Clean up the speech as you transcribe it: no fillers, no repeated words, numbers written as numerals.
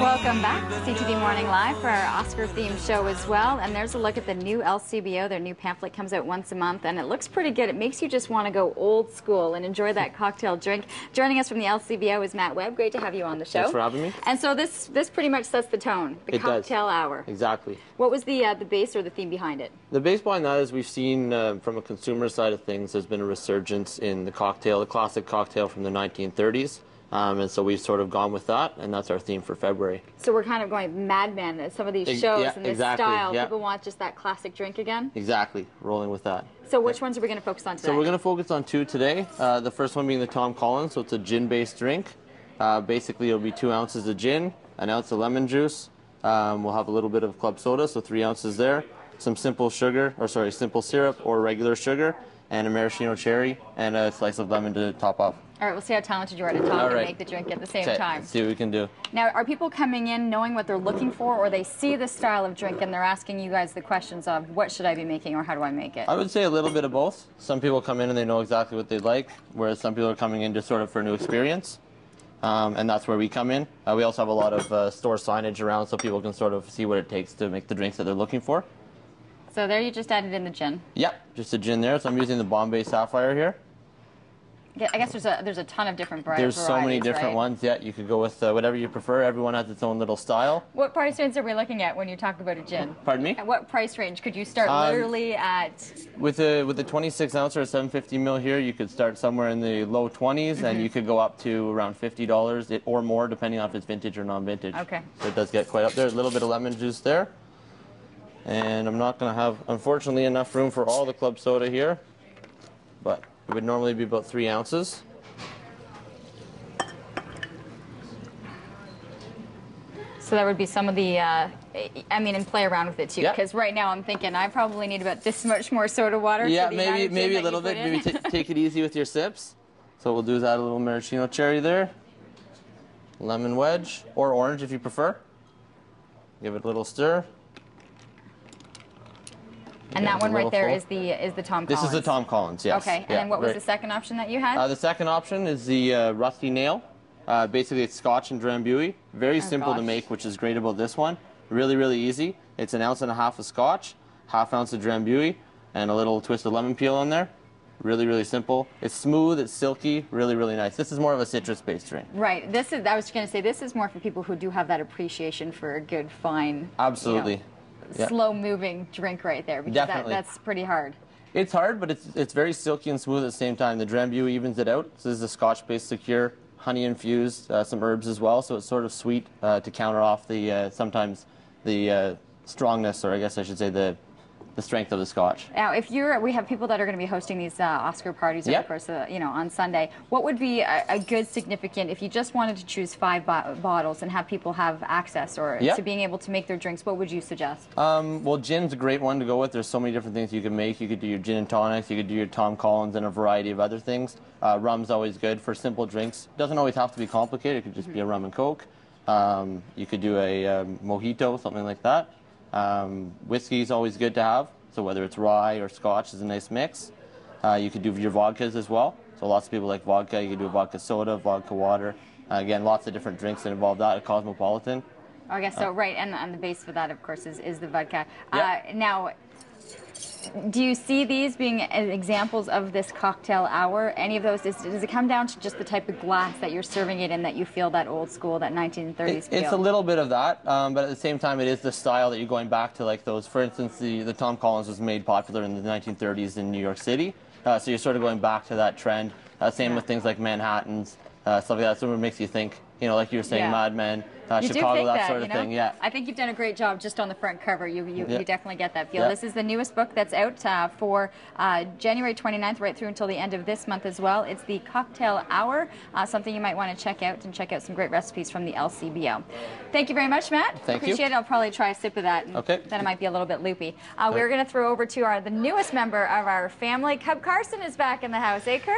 Welcome back to CTV Morning Live for our Oscar-themed show as well. And there's a look at the new LCBO. Their new pamphlet comes out once a month, and it looks pretty good. It makes you just want to go old school and enjoy that cocktail drink. Joining us from the LCBO is Matt Webb. Great to have you on the show. Thanks for having me. And so this pretty much sets the tone, the cocktail hour. Exactly. What was the base or the theme behind it? The base behind that is we've seen from a consumer side of things, there's been a resurgence in the cocktail, the classic cocktail from the 1930s. And so we've sort of gone with that, and that's our theme for February. So we're kind of going Mad Men at some of these shows and this style. Yeah. People want just that classic drink again? Exactly, rolling with that. So which ones are we going to focus on today? So we're going to focus on two today. The first one being the Tom Collins, so it's a gin-based drink. Basically, it'll be 2 ounces of gin, 1 ounce of lemon juice. We'll have a little bit of club soda, so 3 ounces there. Some simple syrup or regular sugar, and a maraschino cherry, and a slice of lemon to top off. All right, we'll see how talented you are to talk and make the drink at the same time. Let's see what we can do. Now, are people coming in knowing what they're looking for, or they see the style of drink and they're asking you guys the questions of what should I be making or how do I make it? I would say a little bit of both. Some people come in and they know exactly what they like, whereas some people are coming in just sort of for a new experience. And that's where we come in. We also have a lot of store signage around so people can sort of see what it takes to make the drinks that they're looking for. So there you just added in the gin. Yep, just a gin there. So I'm using the Bombay Sapphire here. Yeah, I guess there's a ton of different varieties. There's so many different ones. Yeah, you could go with whatever you prefer. Everyone has its own little style. What price range are we looking at when you talk about a gin? Pardon me? At what price range could you start literally at? With the 26 ounce or 750 ml here, you could start somewhere in the low 20s, and you could go up to around $50 or more, depending on if it's vintage or non-vintage. Okay. So it does get quite up there. A little bit of lemon juice there. And I'm not going to have, unfortunately, enough room for all the club soda here, but it would normally be about 3 ounces. So that would be some of the, and play around with it too, because right now I'm thinking I probably need about this much more soda water. Yeah, maybe a little bit. Maybe take it easy with your sips. So what we'll do is add a little maraschino cherry there, lemon wedge, or orange if you prefer. Give it a little stir. And that one right there is the Tom Collins. This is the Tom Collins, yes. Okay, and then what was the second option that you had? The second option is the Rusty Nail. Basically, it's Scotch and Drambuie. Very simple to make, which is great about this one. Really, really easy. It's 1.5 ounces of Scotch, 1/2 ounce of Drambuie, and a little twist of lemon peel in there. Really, really simple. It's smooth, it's silky, really, really nice. This is more of a citrus-based drink. Right. I was going to say, this is more for people who do have that appreciation for a good, fine, absolutely. slow-moving drink right there, because that's pretty hard. It's hard, but it's very silky and smooth at the same time. The Drambuie evens it out. So this is a Scotch-based liqueur, honey-infused, some herbs as well, so it's sort of sweet to counter off the sometimes the strongness, or I guess I should say the strength of the Scotch. Now, we have people that are going to be hosting these Oscar parties, of course, on Sunday. What would be a good significant, if you just wanted to choose 5 bottles and have people have access to being able to make their drinks, what would you suggest? Well, gin's a great one to go with. There's so many different things you can make. You could do your gin and tonics, you could do your Tom Collins, and a variety of other things. Rum's always good for simple drinks. Doesn't always have to be complicated. It could just be a rum and Coke. You could do a mojito, something like that. Whiskey is always good to have, so whether it's rye or Scotch is a nice mix. You could do your vodkas as well, so lots of people like vodka. You could do a vodka soda, vodka water. Again, lots of different drinks that involve that at Cosmopolitan. I guess so, right, and the base for that, of course, is the vodka. Now, do you see these being examples of this cocktail hour? Any of those? Does it come down to just the type of glass that you're serving it in that you feel that old school, that 1930s feel? It's a little bit of that, but at the same time, it is the style that you're going back to, like those. For instance, the Tom Collins was made popular in the 1930s in New York City, so you're sort of going back to that trend. Same with things like Manhattans, stuff like that. So it makes you think, like you were saying, Mad Men, Chicago, that sort of thing. Yeah. I think you've done a great job just on the front cover. You definitely get that feel. This is the newest book that's out for January 29th, right through until the end of this month as well. It's the Cocktail Hour, something you might want to check out, and check out some great recipes from the LCBO. Thank you very much, Matt. Appreciate it. I'll probably try a sip of that, and then it might be a little bit loopy. We're going to throw over to the newest member of our family. Cub Carson is back in the house. Hey, Kurt?